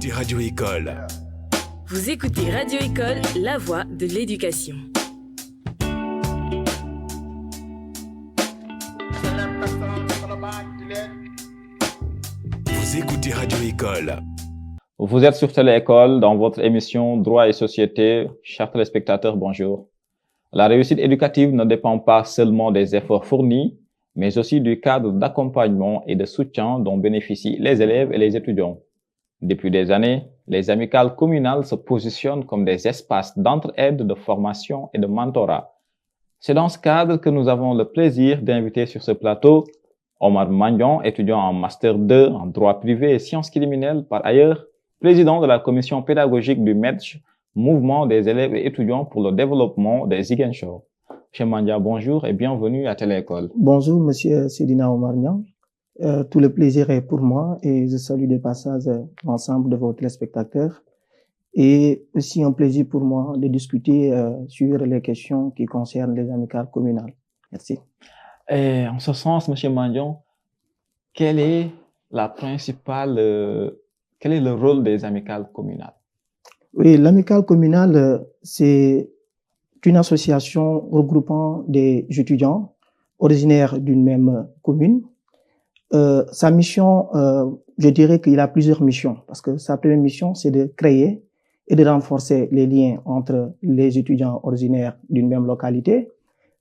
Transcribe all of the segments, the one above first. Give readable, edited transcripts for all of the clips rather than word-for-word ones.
écoutez Radio École. Vous écoutez Radio École, la voix de l'éducation. Vous écoutez Radio École. Vous êtes sur Télé-École dans votre émission Droit et Société. Chers téléspectateurs, bonjour. La réussite éducative ne dépend pas seulement des efforts fournis, mais aussi du cadre d'accompagnement et de soutien dont bénéficient les élèves et les étudiants. Depuis des années, les amicales communales se positionnent comme des espaces d'entraide, de formation et de mentorat. C'est dans ce cadre que nous avons le plaisir d'inviter sur ce plateau Omar Mandion, étudiant en Master 2 en droit privé et sciences criminelles, par ailleurs président de la commission pédagogique du MEDJ, Mouvement des élèves et étudiants pour le développement des Ziguinchor. Monsieur Mandia, bonjour et bienvenue à Télé-École. Bonjour, monsieur Seydina Omar Niang. Tout le plaisir est pour moi et je salue de passage l'ensemble de vos téléspectateurs. Et aussi un plaisir pour moi de discuter sur les questions qui concernent les amicales communales. Merci. Et en ce sens, monsieur Mandion, quel est le rôle des amicales communales? Oui, l'amicale communale, c'est une association regroupant des étudiants originaires d'une même commune. Sa mission, je dirais qu'il a plusieurs missions, parce que sa première mission, c'est de créer et de renforcer les liens entre les étudiants originaires d'une même localité,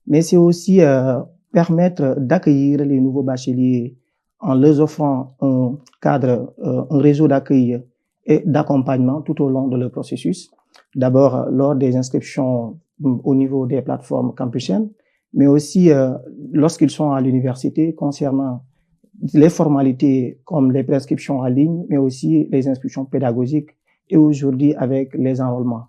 mais c'est aussi permettre d'accueillir les nouveaux bacheliers en leur offrant un cadre, un réseau d'accueil et d'accompagnement tout au long de leur processus. D'abord, lors des inscriptions au niveau des plateformes campusiennes, mais aussi lorsqu'ils sont à l'université concernant les formalités comme les prescriptions en ligne, mais aussi les inscriptions pédagogiques et aujourd'hui avec les enrôlements.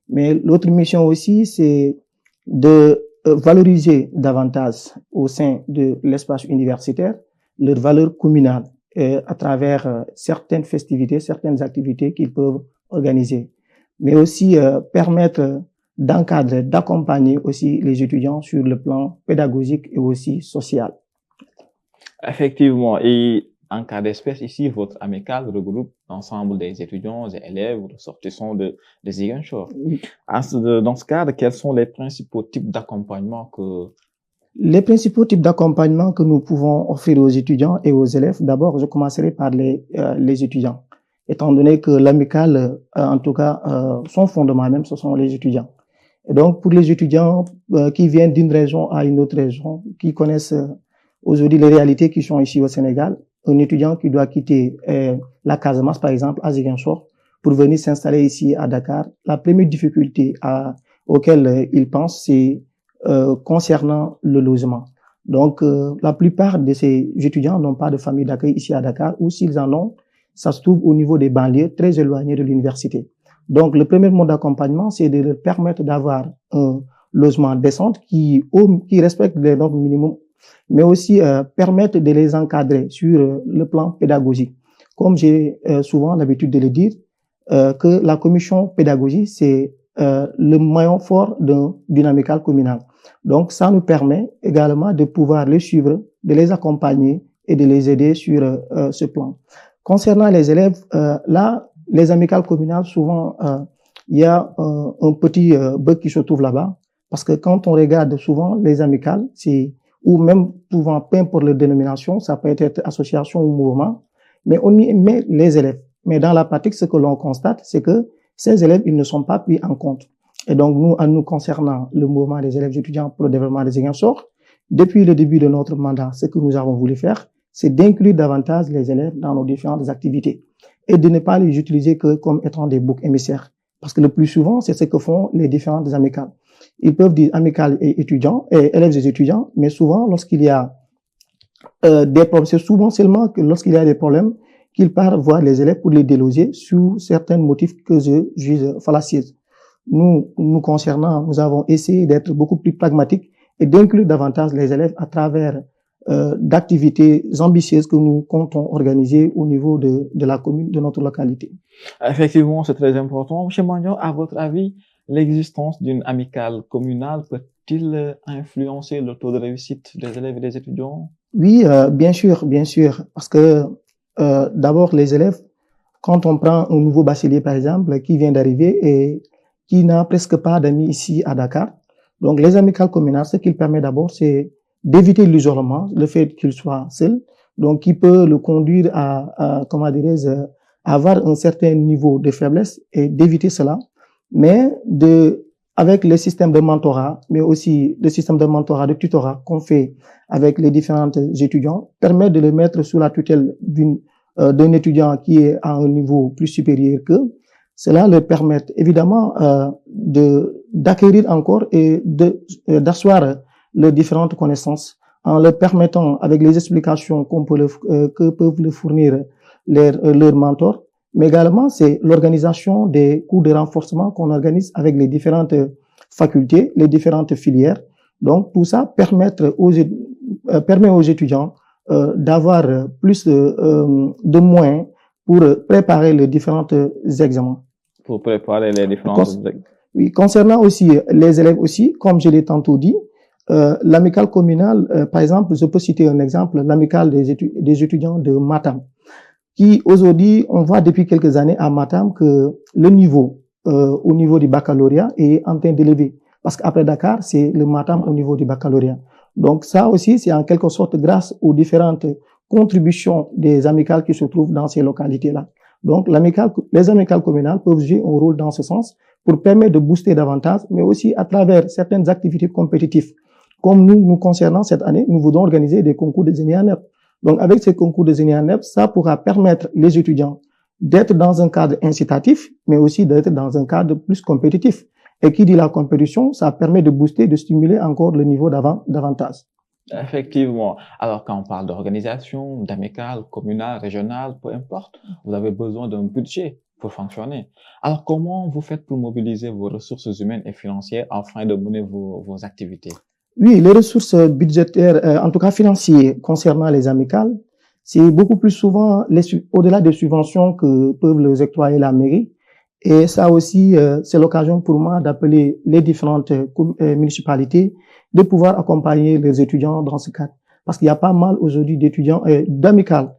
Mais l'autre mission aussi, c'est de valoriser davantage au sein de l'espace universitaire leur valeur communale à travers certaines festivités, certaines activités qu'ils peuvent organiser, mais aussi permettre d'encadrer, d'accompagner aussi les étudiants sur le plan pédagogique et aussi social. Effectivement, et en cas d'espèce, ici, votre amicale regroupe l'ensemble des étudiants et élèves ressortissants de Ziguinchor. Oui. Dans ce cadre, quels sont les principaux types d'accompagnement que... Les principaux types d'accompagnement que nous pouvons offrir aux étudiants et aux élèves, d'abord, je commencerai par les étudiants, étant donné que l'amicale, en tout cas, son fondement même, ce sont les étudiants. Et donc, pour les étudiants qui viennent d'une région à une autre région, qui connaissent aujourd'hui les réalités qui sont ici au Sénégal, un étudiant qui doit quitter la Casamance, par exemple, à Ziguinchor, pour venir s'installer ici à Dakar, la première difficulté auquel il pense, c'est concernant le logement. Donc, la plupart de ces étudiants n'ont pas de famille d'accueil ici à Dakar, ou s'ils en ont, ça se trouve au niveau des banlieues très éloignées de l'université. Donc, le premier mode d'accompagnement, c'est de leur permettre d'avoir un logement décent qui respecte les normes minimum, mais aussi permettre de les encadrer sur le plan pédagogique. Comme j'ai souvent l'habitude de le dire, que la commission pédagogique, c'est le maillon fort d'une amicale communale. Donc, ça nous permet également de pouvoir les suivre, de les accompagner et de les aider sur ce plan. Concernant les élèves, là, les amicales communales, souvent, il y a un petit bug qui se trouve là-bas, parce que quand on regarde souvent les amicales, ou même souvent, peu importe leur dénomination, ça peut être association ou mouvement, mais on y met les élèves. Mais dans la pratique, ce que l'on constate, c'est que ces élèves, ils ne sont pas pris en compte. Et donc, nous, en nous concernant le mouvement des élèves étudiants pour le développement des Ziguinchor, depuis le début de notre mandat, ce que nous avons voulu faire, c'est d'inclure davantage les élèves dans nos différentes activités et de ne pas les utiliser que comme étant des boucs émissaires. Parce que le plus souvent, c'est ce que font les différentes amicales. Ils peuvent dire amicales et étudiants, et élèves et étudiants, mais souvent, lorsqu'il y a des problèmes, c'est souvent seulement que lorsqu'il y a des problèmes, qu'ils partent voir les élèves pour les déloger sous certains motifs que je juge fallacieux. Nous concernant, nous avons essayé d'être beaucoup plus pragmatiques et d'inclure davantage les élèves à travers d'activités ambitieuses que nous comptons organiser au niveau de la commune, de notre localité. Effectivement, c'est très important. Monsieur Mandion, à votre avis, l'existence d'une amicale communale peut-il influencer le taux de réussite des élèves et des étudiants? Oui, bien sûr, parce que d'abord les élèves, quand on prend un nouveau bachelier, par exemple, qui vient d'arriver et qui n'a presque pas d'amis ici à Dakar. Donc, les amicales communales, ce qu'il permet d'abord, c'est d'éviter l'isolement, le fait qu'il soit seul. Donc, qui peut le conduire à comment dirais-je, à avoir un certain niveau de faiblesse et d'éviter cela. Mais avec les systèmes de mentorat, mais aussi le système de mentorat, de tutorat qu'on fait avec les différents étudiants, permet de les mettre sous la tutelle d'un étudiant qui est à un niveau plus supérieur qu'eux. Cela leur permet évidemment d'acquérir encore et d'asseoir leurs différentes connaissances en leur permettant, avec les explications que peuvent leur fournir leurs mentors. Mais également, c'est l'organisation des cours de renforcement qu'on organise avec les différentes facultés, les différentes filières. Donc, tout ça permet aux étudiants d'avoir plus de moyens pour préparer les différents examens. Pour préparer les différents examens. Oui, concernant aussi les élèves aussi, comme je l'ai tantôt dit, l'amicale communale, par exemple, je peux citer un exemple, l'amicale des étudiants de Matam, qui aujourd'hui, on voit depuis quelques années à Matam que le niveau, au niveau du baccalauréat est en train d'élever. Parce qu'après Dakar, c'est le Matam au niveau du baccalauréat. Donc ça aussi, c'est en quelque sorte grâce aux différentes contributions des amicales qui se trouvent dans ces localités-là. Donc les amicales communales peuvent jouer un rôle dans ce sens pour permettre de booster davantage, mais aussi à travers certaines activités compétitives. Comme nous concernant cette année, nous voulons organiser des concours de génie en herbe. Donc, avec ces concours de génie en herbe, ça pourra permettre les étudiants d'être dans un cadre incitatif, mais aussi d'être dans un cadre plus compétitif. Et qui dit la compétition, ça permet de booster, de stimuler encore le niveau davantage. Effectivement. Alors, quand on parle d'organisation, d'amicale, communale, régionale, peu importe, vous avez besoin d'un budget pour fonctionner. Alors, comment vous faites pour mobiliser vos ressources humaines et financières afin de mener vos activités? Oui, les ressources budgétaires, en tout cas financières, concernant les amicales, c'est beaucoup plus souvent au-delà des subventions que peuvent les octroyer la mairie. Et ça aussi, c'est l'occasion pour moi d'appeler les différentes municipalités de pouvoir accompagner les étudiants dans ce cadre. Parce qu'il y a pas mal aujourd'hui d'étudiants, d'amicales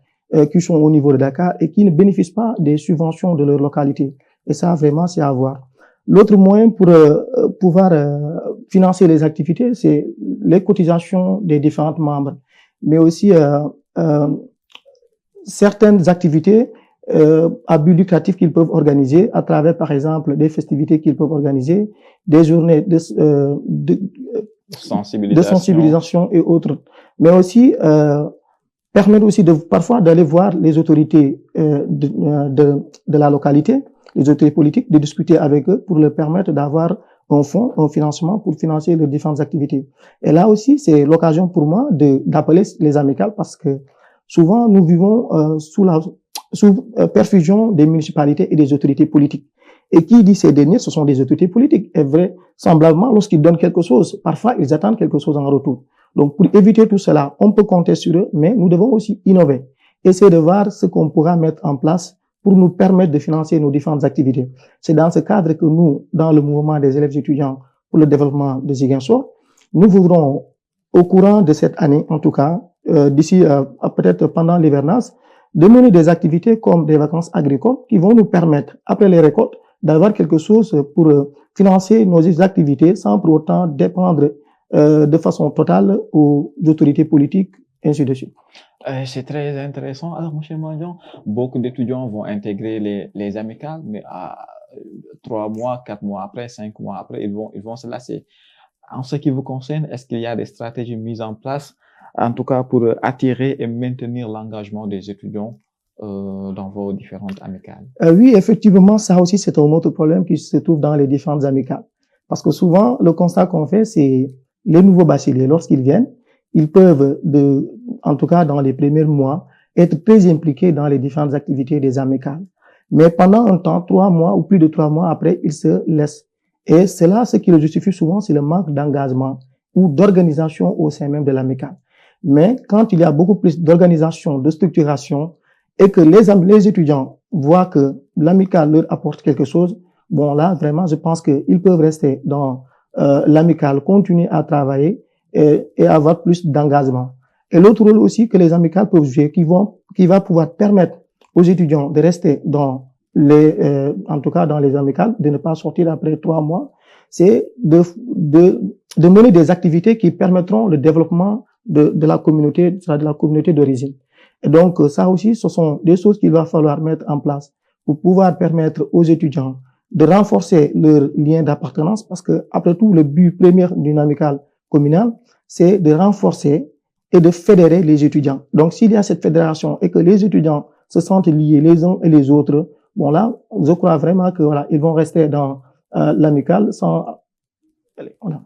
qui sont au niveau de Dakar et qui ne bénéficient pas des subventions de leur localité. Et ça, vraiment, c'est à voir. L'autre moyen pour pouvoir financer les activités, c'est les cotisations des différents membres, mais aussi certaines activités à but lucratif qu'ils peuvent organiser à travers, par exemple, des festivités qu'ils peuvent organiser, des journées de sensibilisation et autres, mais aussi permettre aussi parfois d'aller voir les autorités de la localité, les autorités politiques, de discuter avec eux pour leur permettre d'avoir un fonds, un financement pour financer les différentes activités. Et là aussi, c'est l'occasion pour moi d'appeler les amicales parce que souvent nous vivons sous perfusion des municipalités et des autorités politiques. Et qui dit ces derniers, ce sont des autorités politiques. Et vraisemblablement, lorsqu'ils donnent quelque chose, parfois ils attendent quelque chose en retour. Donc pour éviter tout cela, on peut compter sur eux, mais nous devons aussi innover. Essayer de voir ce qu'on pourra mettre en place pour nous permettre de financer nos différentes activités. C'est dans ce cadre que nous, dans le mouvement des élèves étudiants pour le développement de Ziguinchor, nous voudrons, au courant de cette année, en tout cas, d'ici peut-être pendant l'hivernage, de mener des activités comme des vacances agricoles qui vont nous permettre, après les récoltes, d'avoir quelque chose pour financer nos activités sans pour autant dépendre de façon totale aux autorités politiques, ainsi de suite. C'est très intéressant. Alors, M. Mandion, beaucoup d'étudiants vont intégrer les amicales, mais à 3 mois, 4 mois après, 5 mois après, ils vont se lasser. En ce qui vous concerne, est-ce qu'il y a des stratégies mises en place, en tout cas pour attirer et maintenir l'engagement des étudiants dans vos différentes amicales? Oui, effectivement, ça aussi, c'est un autre problème qui se trouve dans les différentes amicales. Parce que souvent, le constat qu'on fait, c'est les nouveaux bacheliers, lorsqu'ils viennent, ils peuvent, en tout cas dans les premiers mois, être très impliqués dans les différentes activités des amicales. Mais pendant un temps, 3 mois ou plus de 3 mois après, ils se laissent. Et c'est là, ce qui le justifie souvent, c'est le manque d'engagement ou d'organisation au sein même de l'amicale. Mais quand il y a beaucoup plus d'organisation, de structuration, et que les étudiants voient que l'amicale leur apporte quelque chose, bon là, vraiment, je pense qu'ils peuvent rester dans l'amicale, continuer à travailler et avoir plus d'engagement. Et l'autre rôle aussi que les amicales peuvent jouer, qui va pouvoir permettre aux étudiants de rester dans en tout cas dans les amicales, de ne pas sortir après 3 mois, c'est de mener des activités qui permettront le développement de la communauté, de la communauté d'origine. Et donc, ça aussi, ce sont des choses qu'il va falloir mettre en place pour pouvoir permettre aux étudiants de renforcer leur lien d'appartenance, parce que, après tout, le but premier d'une amicale communale, c'est de renforcer et de fédérer les étudiants. Donc, s'il y a cette fédération et que les étudiants se sentent liés les uns et les autres, bon là, je crois vraiment que voilà, ils vont rester dans l'amicale sans. Voilà.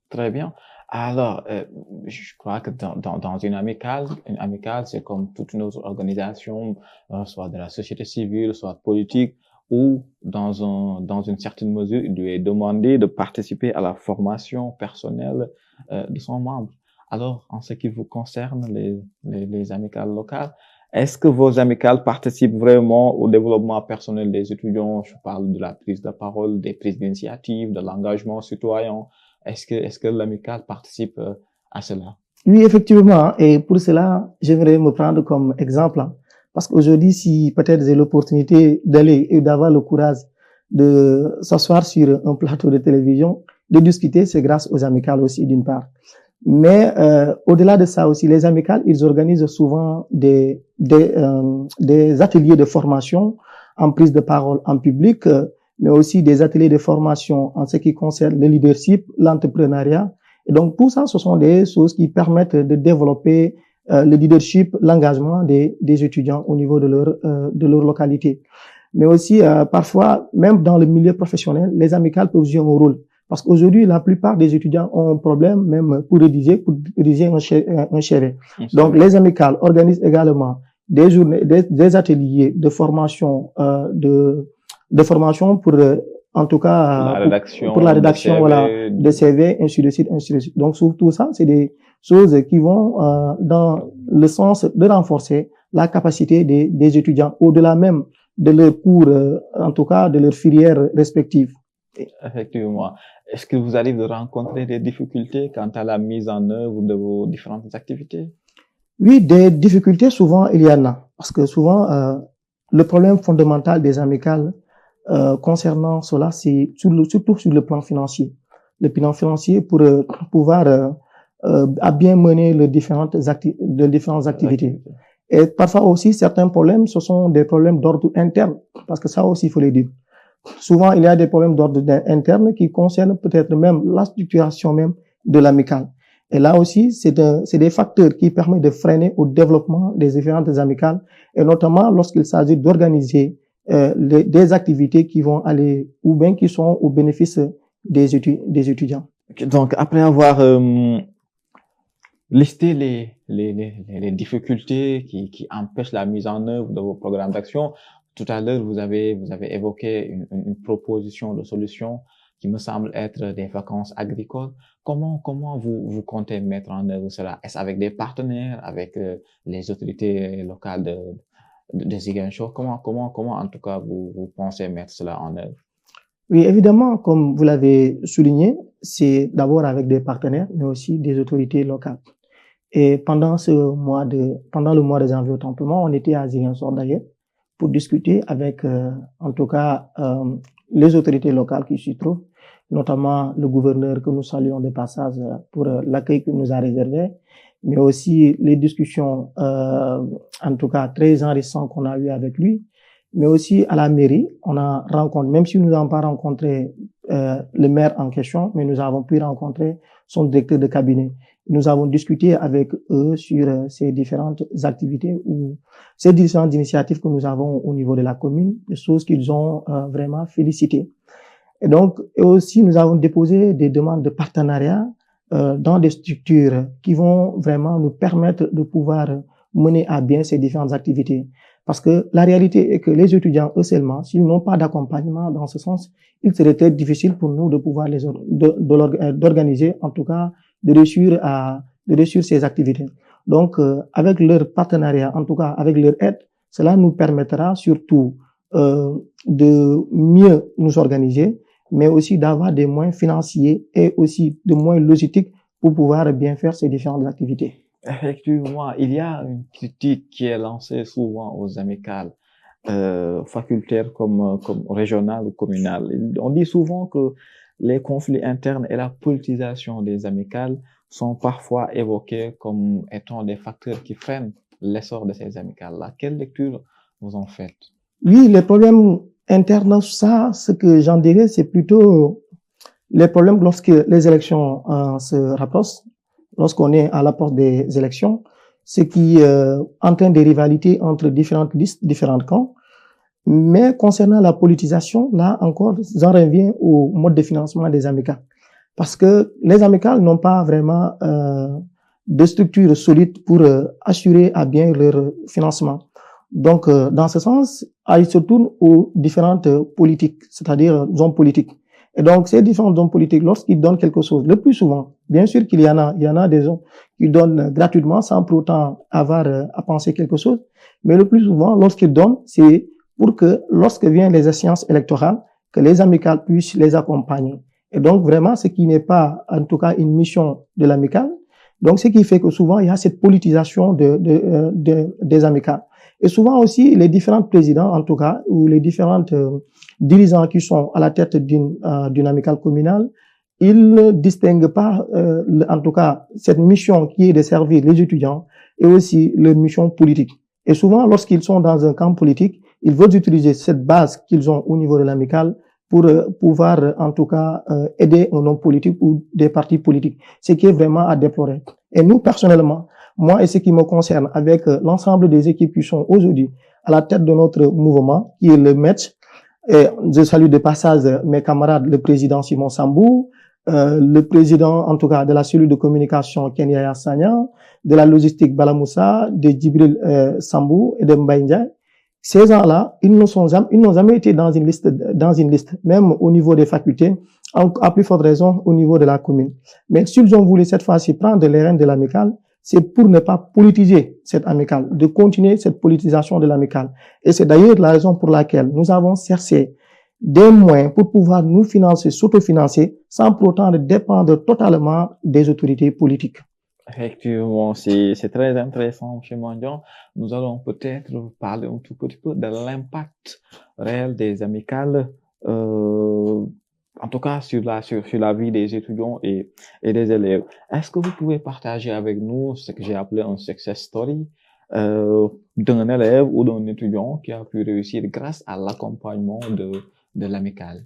Très bien. Alors, je crois que dans une amicale, c'est comme toute une autre organisation, soit de la société civile, soit politique, où dans une certaine mesure, il lui est demandé de participer à la formation personnelle de son membre. Alors, en ce qui vous concerne, les amicales locales, est-ce que vos amicales participent vraiment au développement personnel des étudiants? Je parle de la prise de parole, des prises d'initiative, de l'engagement citoyen. Est-ce que l'amicale participe à cela? Oui, effectivement. Et pour cela, j'aimerais me prendre comme exemple. Parce qu'aujourd'hui, si peut-être j'ai l'opportunité d'aller et d'avoir le courage de s'asseoir sur un plateau de télévision, de discuter, c'est grâce aux amicales aussi, d'une part. Mais au-delà de ça aussi, les amicales, ils organisent souvent des ateliers de formation en prise de parole en public, mais aussi des ateliers de formation en ce qui concerne le leadership, l'entrepreneuriat. Et donc, tout ça, ce sont des choses qui permettent de développer le leadership, l'engagement des étudiants au niveau de leur localité. Mais aussi, parfois, même dans le milieu professionnel, les amicales peuvent jouer un rôle. Parce qu'aujourd'hui, la plupart des étudiants ont un problème même pour rédiger un CV. Donc, les amicales organisent également des journées, des ateliers de formation, de formation pour, en tout cas, pour la rédaction, voilà, de CV, ainsi de suite, ainsi de suite. Donc, surtout ça, c'est des choses qui vont dans le sens de renforcer la capacité des étudiants, au-delà même de leurs cours, en tout cas, de leurs filières respectives. Effectivement. Est-ce que vous arrivez de rencontrer des difficultés quant à la mise en œuvre de vos différentes activités? Oui, des difficultés, souvent, il y en a. Parce que souvent, le problème fondamental des amicales concernant cela, c'est surtout sur le plan financier. Le plan financier pour pouvoir à bien mener les différentes activités. Et parfois aussi, certains problèmes, ce sont des problèmes d'ordre interne. Parce que ça aussi, il faut le dire. Souvent, il y a des problèmes d'ordre interne qui concernent peut-être même la structuration même de l'amicale. Et là aussi, c'est des facteurs qui permettent de freiner au développement des différentes amicales, et notamment lorsqu'il s'agit d'organiser des activités qui vont aller ou bien qui sont au bénéfice des étudiants. Donc, après avoir listé les difficultés qui empêchent la mise en œuvre de vos programmes d'action, tout à l'heure, vous avez évoqué une proposition de solution qui me semble être des vacances agricoles. Comment vous comptez mettre en œuvre cela? Est-ce avec des partenaires, avec les autorités locales de Ziguinchor? Comment en tout cas vous pensez mettre cela en œuvre? Oui, évidemment, comme vous l'avez souligné, c'est d'abord avec des partenaires, mais aussi des autorités locales. Et pendant le mois de janvier, tout simplement, on était à Ziguinchor d'ailleurs, pour discuter avec, en tout cas, les autorités locales qui s'y trouvent, notamment le gouverneur que nous saluons de passage pour l'accueil qu'il nous a réservé, mais aussi les discussions, en tout cas, très enrichissantes qu'on a eues avec lui, mais aussi à la mairie, on a rencontré, même si nous n'avons pas rencontré le maire en question, mais nous avons pu rencontrer son directeur de cabinet. Nous avons discuté avec eux sur ces différentes activités ou ces différentes initiatives que nous avons au niveau de la commune, des choses qu'ils ont vraiment félicitées. Et donc, et aussi, nous avons déposé des demandes de partenariat dans des structures qui vont vraiment nous permettre de pouvoir mener à bien ces différentes activités. Parce que la réalité est que les étudiants, eux seulement, s'ils n'ont pas d'accompagnement dans ce sens, il serait très difficile pour nous de pouvoir d'organiser, en tout cas, de réussir ces activités. Donc, avec leur partenariat, en tout cas, avec leur aide, cela nous permettra surtout de mieux nous organiser, mais aussi d'avoir des moyens financiers et aussi des moyens logistiques pour pouvoir bien faire ces différentes activités. Effectivement, il y a une critique qui est lancée souvent aux amicales. facultaire comme régional ou communal. On dit souvent que les conflits internes et la politisation des amicales sont parfois évoqués comme étant des facteurs qui freinent l'essor de ces amicales-là. Quelle lecture vous en faites? Oui, les problèmes internes, ça, ce que j'en dirais, c'est plutôt les problèmes lorsque les élections se rapprochent, lorsqu'on est à l'approche des élections, ce qui entraîne des rivalités entre différentes listes, différents camps. Mais concernant la politisation, là encore, j'en reviens au mode de financement des amicales. Parce que les amicales n'ont pas vraiment de structure solide pour assurer à bien leur financement. Donc, dans ce sens, ils se tournent aux différentes politiques, c'est-à-dire hommes politiques. Et donc, ces différents hommes politiques, lorsqu'ils donnent quelque chose, le plus souvent, bien sûr qu'il y en a des gens qui donnent gratuitement sans pour autant avoir à penser quelque chose, mais le plus souvent, lorsqu'ils donnent, c'est pour que, lorsque viennent les échéances électorales, que les amicales puissent les accompagner. Et donc, vraiment, ce qui n'est pas, en tout cas, une mission de l'amicale. Donc, ce qui fait que souvent, il y a cette politisation des amicales. Et souvent aussi, les différents présidents, en tout cas, ou les différentes dirigeants qui sont à la tête d'une amicale communale, ils ne distinguent pas, en tout cas, cette mission qui est de servir les étudiants et aussi leur mission politique. Et souvent, lorsqu'ils sont dans un camp politique, ils veulent utiliser cette base qu'ils ont au niveau de l'amicale pour pouvoir, en tout cas, aider un homme politique ou des partis politiques, ce qui est vraiment à déplorer. Et nous, personnellement, moi et ce qui me concerne, avec l'ensemble des équipes qui sont aujourd'hui à la tête de notre mouvement, qui est le METS, et je salue de passage mes camarades, le président Simon Sambou, le président, en tout cas, de la cellule de communication Kenya Sanya, de la logistique Balamoussa, de Djibril Sambou et de Mbaye Ndiaye. Ces gens-là, ils n'ont jamais été dans une liste, même au niveau des facultés, à plus forte raison au niveau de la commune. Mais s'ils ont voulu cette fois-ci prendre les rênes de l'amicale, c'est pour ne pas politiser cette amicale, de continuer cette politisation de l'amicale. Et c'est d'ailleurs la raison pour laquelle nous avons cherché des moyens pour pouvoir nous financer, s'autofinancer, sans pour autant dépendre totalement des autorités politiques. Effectivement, c'est très intéressant, M. Mandion. Nous allons peut-être parler un tout petit peu de l'impact réel des amicales, en tout cas sur la vie des étudiants et des élèves. Est-ce que vous pouvez partager avec nous ce que j'ai appelé un success story d'un élève ou d'un étudiant qui a pu réussir grâce à l'accompagnement de l'amicale?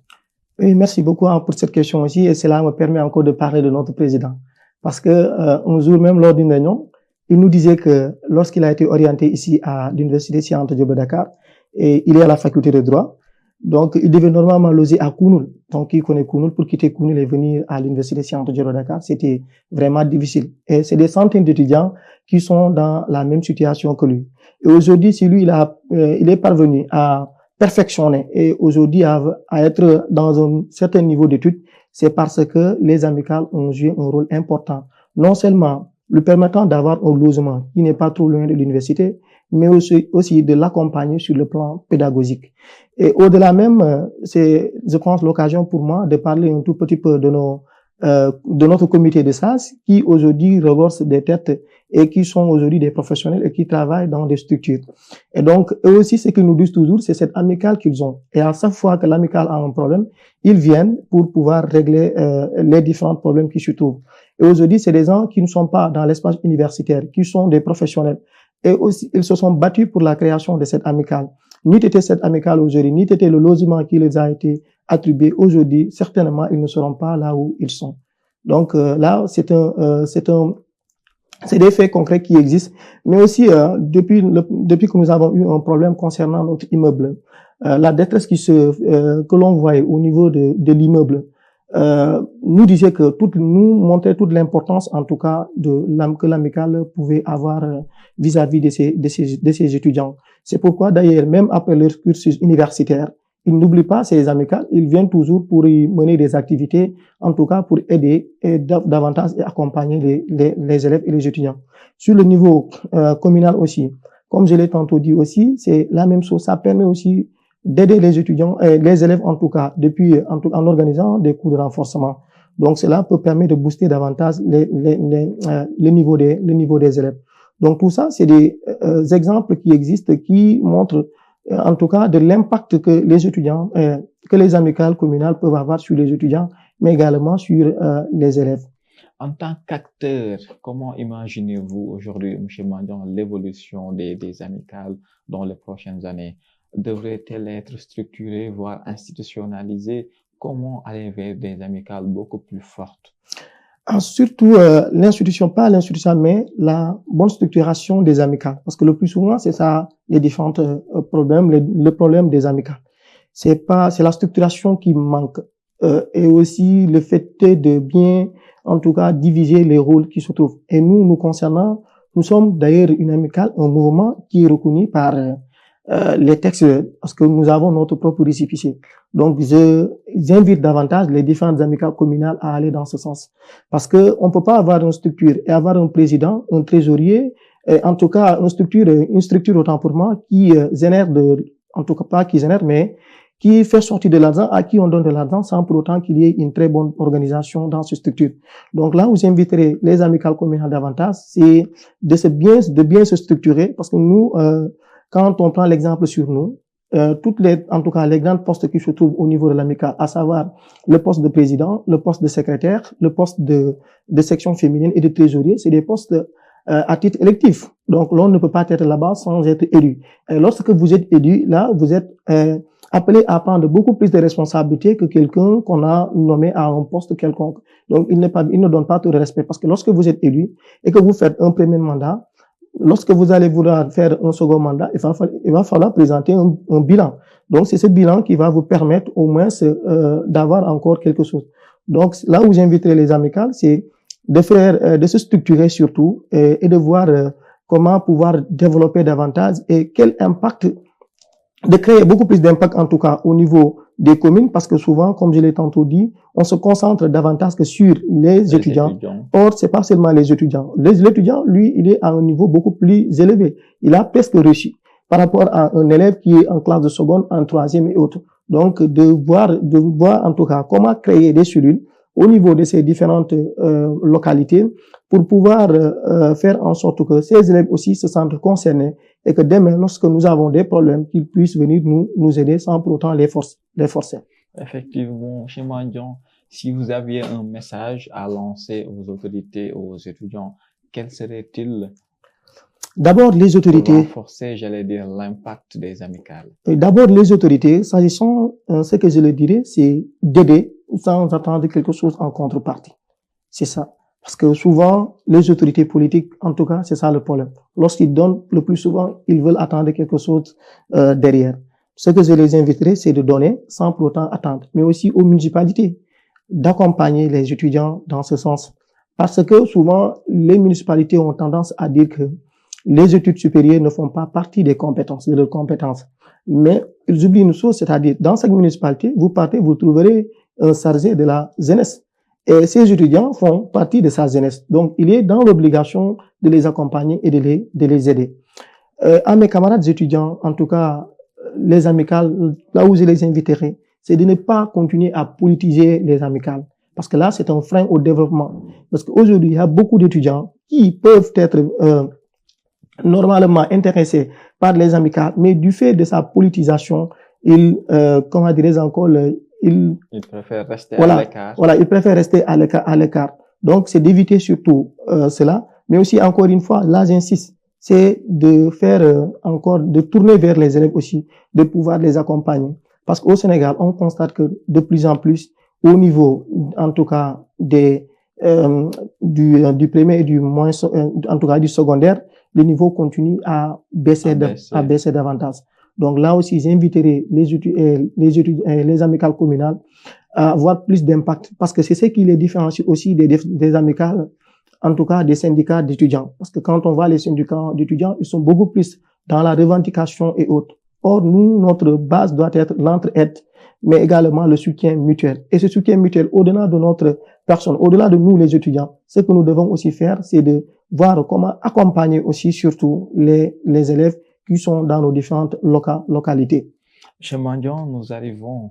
Oui, merci beaucoup pour cette question aussi, et cela me permet encore de parler de notre président. Parce que un jour même lors d'une réunion, il nous disait que lorsqu'il a été orienté ici à l'université Cheikh Anta Diop de Dakar, et il est à la faculté de droit, donc il devait normalement loger à Kounoul. Donc il connaît Kounoul, pour quitter Kounoul et venir à l'université Cheikh Anta Diop de Dakar, c'était vraiment difficile. Et c'est des centaines d'étudiants qui sont dans la même situation que lui. Et aujourd'hui, si lui il est parvenu à perfectionner et aujourd'hui à être dans un certain niveau d'études, c'est parce que les amicales ont joué un rôle important, non seulement lui permettant d'avoir un logement qui n'est pas trop loin de l'université, mais aussi de l'accompagner sur le plan pédagogique. Et au-delà même, c'est, je pense, l'occasion pour moi de parler un tout petit peu de notre comité de SAS qui aujourd'hui regorge des têtes et qui sont aujourd'hui des professionnels et qui travaillent dans des structures. Et donc, eux aussi, ce qu'ils nous disent toujours, c'est cette amicale qu'ils ont. Et à chaque fois que l'amicale a un problème, ils viennent pour pouvoir régler les différents problèmes qui se trouvent. Et aujourd'hui, c'est des gens qui ne sont pas dans l'espace universitaire, qui sont des professionnels. Et aussi, ils se sont battus pour la création de cette amicale. Ni était cette amicale aujourd'hui, ni était le logement qui les a été attribué aujourd'hui, certainement, ils ne seront pas là où ils sont. Donc là, c'est des faits concrets qui existent. Mais aussi, depuis que nous avons eu un problème concernant notre immeuble, la détresse que l'on voyait au niveau de l'immeuble, nous disait que nous montrait toute l'importance, en tout cas, que l'amicale pouvait avoir vis-à-vis de ces étudiants. C'est pourquoi, d'ailleurs, même après leur cursus universitaire, ils n'oublient pas ces amicales, ils viennent toujours pour y mener des activités, en tout cas pour aider et davantage et accompagner les élèves et les étudiants. Sur le niveau communal aussi, comme je l'ai tantôt dit aussi, c'est la même chose. Ça permet aussi d'aider les étudiants, les élèves en tout cas, en organisant des cours de renforcement. Donc cela peut permettre de booster davantage le niveau des élèves. Donc tout ça, c'est des exemples qui existent, qui montrent en tout cas de l'impact que les étudiants, que les amicales communales peuvent avoir sur les étudiants, mais également sur les élèves. En tant qu'acteur, comment imaginez-vous aujourd'hui, M. Mandion, l'évolution des amicales dans les prochaines années? Devrait-elle être structurée, voire institutionnalisée? Comment aller vers des amicales beaucoup plus fortes? Surtout l'institution, pas l'institution, mais la bonne structuration des amicales. Parce que le plus souvent, c'est ça les différents problèmes, le problème des amicales. C'est la structuration qui manque. Et aussi le fait de bien, en tout cas, diviser les rôles qui se trouvent. Et nous concernant, nous sommes d'ailleurs une amicale, un mouvement qui est reconnu par les textes, parce que nous avons notre propre récépissé. Donc, j'invite davantage les différentes amicales communales à aller dans ce sens. Parce que on peut pas avoir une structure et avoir un président, un trésorier, et en tout cas, une structure autant pour moi, qui génère en tout cas pas qui génère, mais qui fait sortir de l'argent, à qui on donne de l'argent sans pour autant qu'il y ait une très bonne organisation dans cette structure. Donc là où j'inviterai les amicales communales davantage, c'est de bien se structurer, parce que nous, quand on prend l'exemple sur nous, en tout cas les grands postes qui se trouvent au niveau de l'amicale, à savoir le poste de président, le poste de secrétaire, le poste de section féminine et de trésorier, c'est des postes à titre électif. Donc l'on ne peut pas être là-bas sans être élu. Et lorsque vous êtes élu, là, vous êtes appelé à prendre beaucoup plus de responsabilités que quelqu'un qu'on a nommé à un poste quelconque. Donc il ne donne pas tout le respect, parce que lorsque vous êtes élu et que vous faites un premier mandat, lorsque vous allez vouloir faire un second mandat, il va falloir présenter un bilan. Donc, c'est ce bilan qui va vous permettre au moins d'avoir encore quelque chose. Donc, là où j'inviterai les amicales, c'est de se structurer surtout et de voir comment pouvoir développer davantage et quel impact, de créer beaucoup plus d'impact en tout cas au niveau des communes, parce que souvent, comme je l'ai tantôt dit, on se concentre davantage que sur les étudiants. Or, c'est pas seulement les étudiants. L'étudiant, lui, il est à un niveau beaucoup plus élevé. Il a presque réussi par rapport à un élève qui est en classe de seconde, en troisième et autres. Donc, de voir en tout cas comment créer des cellules au niveau de ces différentes localités pour pouvoir faire en sorte que ces élèves aussi se sentent concernés et que demain, lorsque nous avons des problèmes, qu'ils puissent venir nous aider sans pour autant les forcer. Effectivement, chez Mandion, si vous aviez un message à lancer aux autorités, aux étudiants, quel serait-il? D'abord, les autorités. Pour renforcer, j'allais dire, l'impact des amicales. D'abord, les autorités, s'agissant, ce que je le dirais, c'est d'aider sans attendre quelque chose en contrepartie. C'est ça. Parce que souvent, les autorités politiques, en tout cas, c'est ça le problème. Lorsqu'ils donnent, le plus souvent, ils veulent attendre quelque chose derrière. Ce que je les inviterai, c'est de donner sans pour autant attendre. Mais aussi aux municipalités, d'accompagner les étudiants dans ce sens. Parce que souvent, les municipalités ont tendance à dire que les études supérieures ne font pas partie de leurs compétences. Mais ils oublient une chose, c'est-à-dire, dans cette municipalité, vous partez, vous trouverez un chargé de la jeunesse. Et ces étudiants font partie de sa jeunesse. Donc, il est dans l'obligation de les accompagner et de les aider. À mes camarades étudiants, en tout cas, les amicales, là où je les inviterai, c'est de ne pas continuer à politiser les amicales. Parce que là, c'est un frein au développement. Parce qu'aujourd'hui, il y a beaucoup d'étudiants qui peuvent être normalement intéressés par les amicales, mais du fait de sa politisation, comment dirais-je encore, il préfère rester à l'écart. Voilà, il préfère rester à l'écart. Donc, c'est d'éviter surtout cela. Mais aussi, encore une fois, là, j'insiste, c'est de faire de tourner vers les élèves aussi, de pouvoir les accompagner. Parce qu'au Sénégal, on constate que de plus en plus, au niveau, en tout cas, du premier et du moins, en tout cas, du secondaire, le niveau continue à baisser davantage. Donc là aussi, j'inviterai les amicales communales à avoir plus d'impact, parce que c'est ce qui les différencie aussi des amicales, en tout cas des syndicats d'étudiants. Parce que quand on voit les syndicats d'étudiants, ils sont beaucoup plus dans la revendication et autres. Or, nous, notre base doit être l'entraide, mais également le soutien mutuel. Et ce soutien mutuel, au-delà de notre personne, au-delà de nous les étudiants, ce que nous devons aussi faire, c'est de voir comment accompagner aussi surtout les élèves qui sont dans nos différentes localités. Chez Mandion, nous arrivons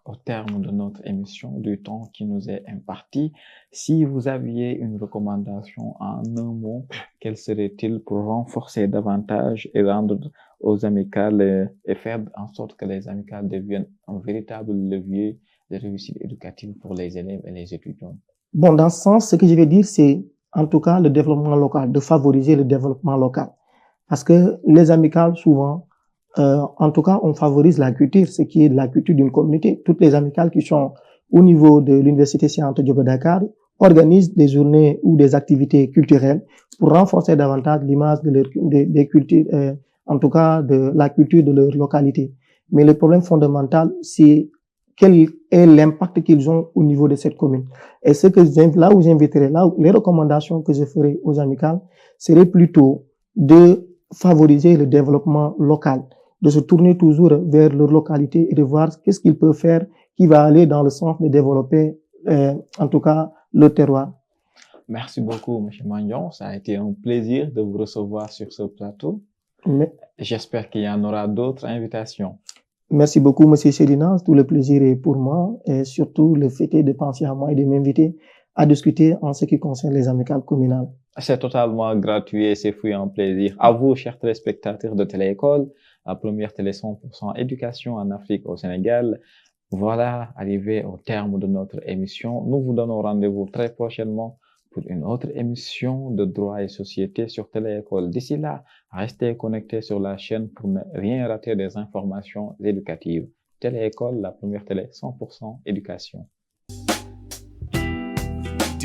au terme de notre émission, du temps qui nous est imparti. Si vous aviez une recommandation en un mot, quel serait-il pour renforcer davantage et rendre aux amicales et faire en sorte que les amicales deviennent un véritable levier de réussite éducative pour les élèves et les étudiants? Bon, dans ce sens, ce que je vais dire, c'est en tout cas le développement local, de favoriser le développement local. Parce que les amicales, souvent, en tout cas, on favorise la culture, ce qui est de la culture d'une communauté. Toutes les amicales qui sont au niveau de l'Université Cheikh Anta Diop de Dakar organisent des journées ou des activités culturelles pour renforcer davantage l'image des cultures, en tout cas de la culture de leur localité. Mais le problème fondamental, c'est quel est l'impact qu'ils ont au niveau de cette commune. Et ce que là où j'inviterai, les recommandations que je ferai aux amicales seraient plutôt de favoriser le développement local, de se tourner toujours vers leur localité et de voir qu'est-ce qu'ils peuvent faire qui va aller dans le sens de développer, en tout cas, le terroir. Merci beaucoup, M. Magnon. Ça a été un plaisir de vous recevoir sur ce plateau. J'espère qu'il y en aura d'autres invitations. Merci beaucoup, M. Chérina. Tout le plaisir est pour moi et surtout le fait est de penser à moi et de m'inviter à discuter en ce qui concerne les amicales communales. C'est totalement gratuit et c'est fou un plaisir. À vous, chers téléspectateurs de Téléécole, la première télé 100% éducation en Afrique au Sénégal. Voilà, arrivé au terme de notre émission. Nous vous donnons rendez-vous très prochainement pour une autre émission de droit et société sur Téléécole. D'ici là, restez connectés sur la chaîne pour ne rien rater des informations éducatives. Téléécole, la première télé 100% éducation.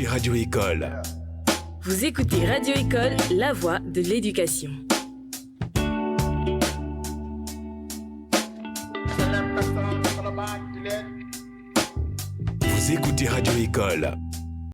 Radio École. Vous écoutez Radio École, la voix de l'éducation. Vous écoutez Radio École.